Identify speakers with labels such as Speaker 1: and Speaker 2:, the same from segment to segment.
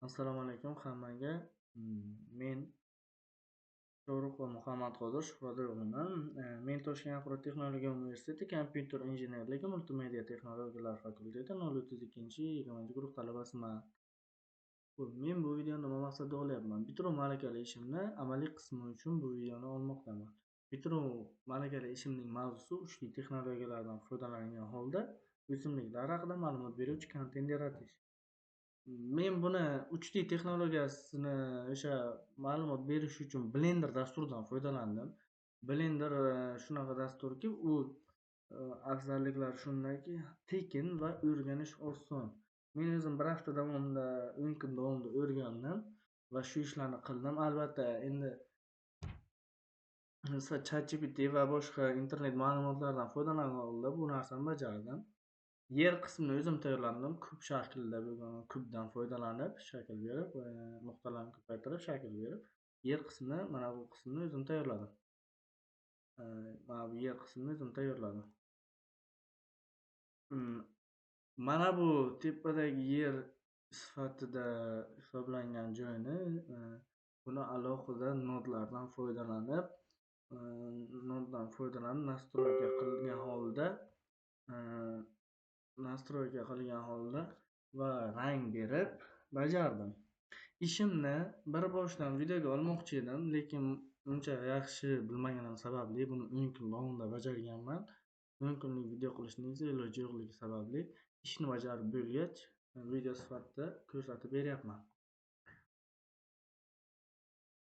Speaker 1: Assalomu alaykum hammaga. Men Sho'ruqova Muhammadqodir Shuhratov o'g'liman. Men Toshkent axborot texnologiya universiteti kompyuter injenerligi multimedia texnologiyalari fakulteti 032-20 guruh talabasiman. Men bu videoni nima maqsadda olyapman? Bitiruv malakali ishimni amaliy qismi uchun bu videoni olmoqdaman. Bitiruv malakali ishimning mavzusi uchli texnologiyalardan foydalangan holda o'simliklar haqida ma'lumot beruvchi kontent yaratish. Men buni uchli texnologiyasini o'sha ma'lumot berish uchun Blender dasturidan foydalandim. Blender shunaqa dasturki, u afzalliklari shundaki, tekin va o'rganish oson. Men o'zim bir hafta davomida, 10 kun davomida o'rgandim va shu ishlarni qildim. Albatta, endi ChatGPT va boshqa internet ma'lumotlaridan foydalangan holda bu narsani bajardim. Yer qismini o'zim tayyorladim. Kub shaklida bo'lgan kubdan foydalanib, shakl berib, nuqtalarni ko'paytirib, shakl berib, yer qismini, mana bu qismini o'zim tayyorladim. Mana bu yer qismini o'zim tayyorladim. Mana bu tepadagi yer sifatida hisoblangan joyni buni alohida nodlardan foydalanib, nastroyka qilgan holda va rang berib bajardim. Ishimni bir boshdan videoga olmoqchi edim, lekin uncha yaxshi bilmaganim sababli buni 10 kun davomida bajarganman. 10 kunlik video qilishning iloji yo'qligi sababli ishni bajarib bo'lgach, video sifatida ko'rsatib beryapman.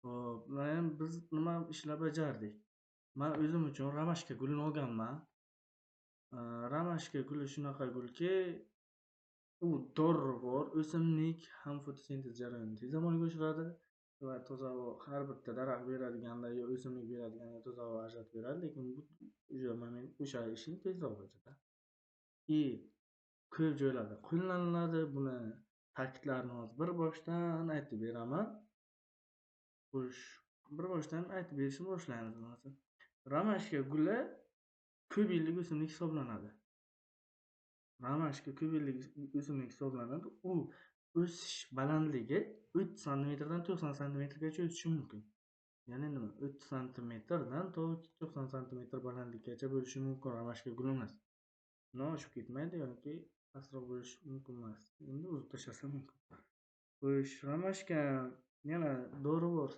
Speaker 1: Xo'p, biz nima ishlar bajardik? Men o'zim uchun ramashka gulini olganman. Ramashka guli shunaqa gulki, u dorivor o'simlik ham fotosintez jarayonini tez amalga oshiradi va toza havo har bitta daraxt beradiganda yo o'simlik beradiganda toza havo ajratib beradi, lekin bu o'sha ishni tezroq bajaradi. Ko'p joylarda qo'llaniladi. Buni ta'kidlarini hozir bir boshdan aytib beraman. Bir boshdan aytib berishni boshlaymiz. Ramashka guli ko'p yillik o'simlik hisoblanadi. U o'sish balandligi 30 santimetrdan 90 santimetrgacha o'sishi mumkin. Ya'ni nima? 30 santimetrdan to 90 santimetr balandlikgacha bo'lishi mumkin ramashka gulimiz. Undan oshib ketmaydi yoki pastroq bo'lishi mumkin emas. Endi o'zib tashlasa mumkin. Xo'sh, ramashka yana dorivor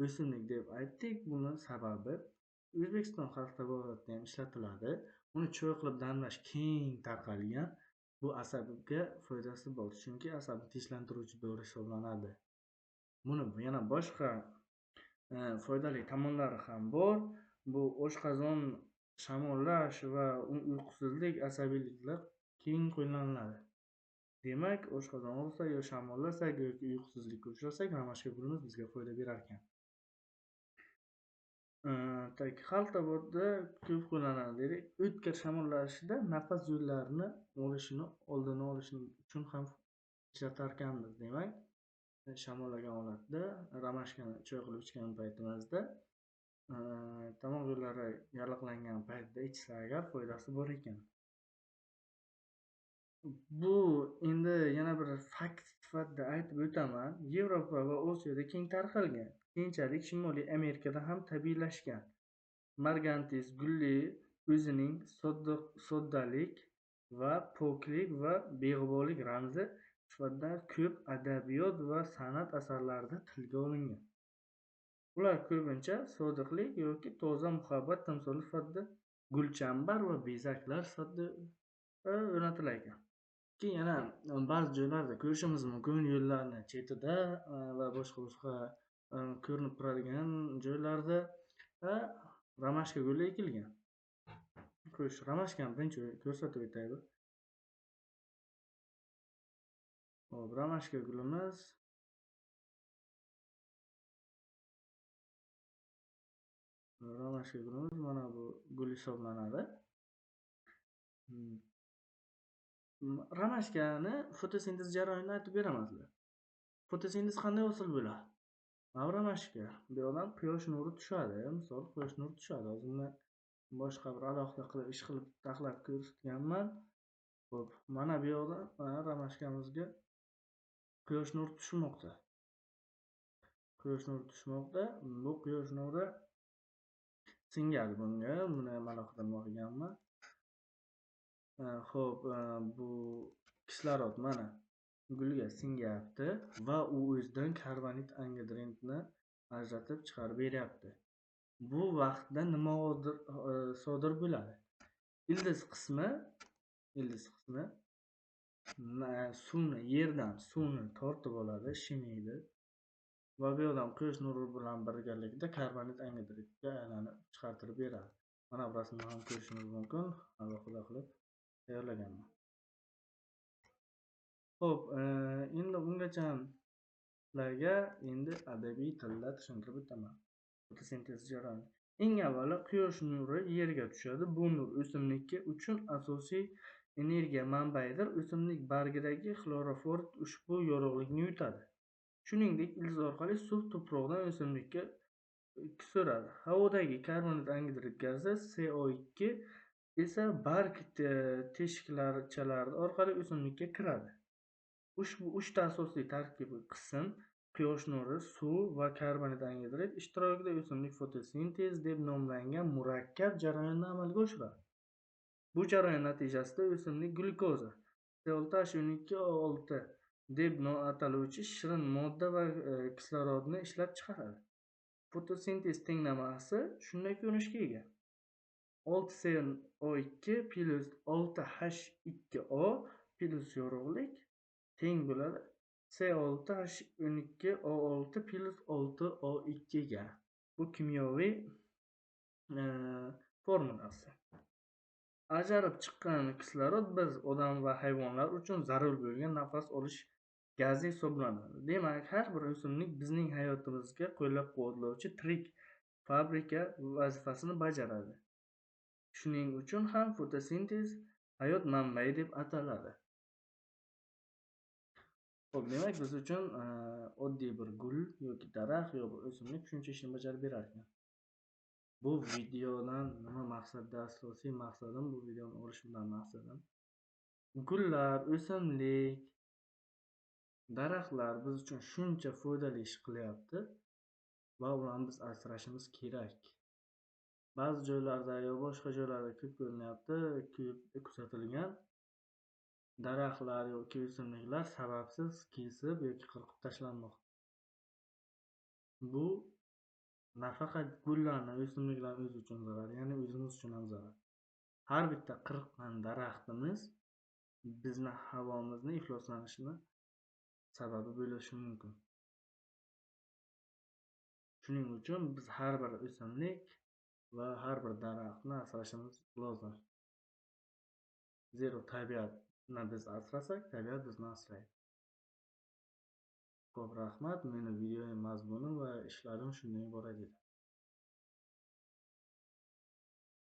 Speaker 1: o'simlik deb aytdik. Buni sababi O'zbekiston xalq tabobatida ham ishlatiladi. Uni choy qilib damlash keng tarqalgan. Bu asabga foydasi bor, chunki asabni tinchlantiruvchi dori hisoblanadi. Buni yana boshqa foydali tomonlari ham bor. Bu oshqozon shamollash va uyqusizlik, asabiyliklar keng qo'llaniladi. Demak, oshqozon og'risa yo shamollasak yoki uyqusizlikka uchrasak, ramashka gulimiz bizga foyda berar ekan. Xalq tabobatida ko'p qo'llanadi dedik. O'tkir shamollashida nafas yo'llarini oldini olish uchun ham ishlatar ekanmiz. Demak, shamollagan holatda ramashkani choy qilib ichgan paytimizda, tomoq yo'llari yalliqlangan paytda ichsa agar foydasi bor ekan. Bu endi yana bir fakt sifatida aytib o'taman. Yevropa va Osiyoda keng tarqalgan. Keyinchalik Shimoliy Amerikada ham tabiiylashgan. Margantis guli o'zining soddalik va poklik va beg'uborlik ramzi sifatida ko'p adabiyot va san'at asarlarida tilga olingan. Ular ko'pincha sodiqlik yoki toza muhabbat timsoli sifatida gulchambar va bezaklar sifatida o'rnatilar ekan. Keyin yana ba'zi joylarda ko'rishimiz mumkin, yo'llarni chetida va boshqa ko'rinib turadigan joylarda ramashka guli ekilgan. Xo'sh, ramashkani birinchi ko'rsatib o'taylik. Hop, ramashka gulimiz mana bu gul hisoblanadi. Ramashkani fotosintez jarayonini aytib beraman sizlarga. Fotosintez qanday hosil bo'ladi? Ramashka bu yoqdan quyosh nuri tushadi. Misol quyosh nuri tushadi. Hozir boshqa bir alohida qilib ish qilib taxlab ko'rsatganman. Xo'p, mana bu yoqda ramashkamizga Quyosh nuri tushmoqda. Quyosh nuri tushmoqda. Bu quyosh nuri singadi bunga. Buni ham alohida olganman. Xo'p, bu kislorod mana gulga singyapti va u o'zidan karbonat angidridni ajratib chiqarib beryapti. Bu vaqtda nima sodir bo'ladi? Ildiz qismi yerdan suvni tortib oladi, shimaydi va bu yoqdan quyosh nuri bilan birgalikda karbonat angidridga aylanib chiqartirib beradi. Mana bu rasmni ham ko'rishingiz mumkin. Alohida qilib tayyorlaganman. Xo'p, endi ungachalarga endi adabiy tilda tushuntirib o'taman. Fotosintez jarayoni. Eng avvalo quyosh nuri yerga tushadi. Bu nur o'simlik uchun asosiy energiya manbaidir. O'simlik bargidagi xlorofor ushbu yorug'likni yutadi. Shuningdek, ildiz orqali suv tuproqdan o'simlikka so'radi. Havodagi karbonat angidrid gazi CO2 esa barg teshikchalari orqali o'simlikka kiradi. Ushbu 3 ta asosiy tarkibiy qism quyosh nuri, suv va karbonat angidrid ishtirokida o'simlik fotosintez deb nomlangan murakkab jarayonni amalga oshiradi. Bu jarayon natijasida o'simlik glyukoza, C6H12O6 deb ataluvchi shirin modda va kislorodni ishlab chiqaradi. Fotosintez tenglamasi shunday ko'rinishga ega. 6CO2 plus 6H2O plus yorug'lik teng bo'ladi C6H12O6 plus 6O2 ga. Bu kimyoviy formulasi. Ajralib chiqqan kislorod biz odam va hayvonlar uchun zarur bo'lgan nafas olish gazi hisoblanadi. Demak, har bir o'simlik bizning hayotimizga qo'llab-quvvatlovchi tirik fabrika vazifasini bajaradi. Shuning uchun ham fotosintez hayot manbai deb ataladi. Xo'p, demak biz uchun oddiy bir gul yoki daraxt yoki o'simlik shuncha ishni bajarib berar ekan. Bu videodan nima maqsadda? Asosiy maqsadim bu videoni olish bilan maqsadim gullar, o'simlik, daraxtlar biz uchun shuncha foydali ish qilyapti va ularni biz asrashimiz kerak. Ba'zi joylarda yo boshqa joylarda ko'p ko'rinyapti, kuzatilgan daraxtlar yoki o'simliklar sababsiz kesib yoki qirqib tashlanmoqda. Bu nafaqat gullarni, o'simliklarni o'zi uchun zarar, ya'ni o'zimiz uchun ham zarar. Har bitta qirqqan daraxtimiz bizni havomizni ifloslanishini sababi bo'lishi mumkin. Shuning uchun biz har bir o'simlik va har bir daraxtni asrashimiz lozim. Zero tabiatni biz asrasak, tabiat bizni asraydi. Ko'p rahmat. Meni videoning mazmuni va ishlarim shundan iborat edi.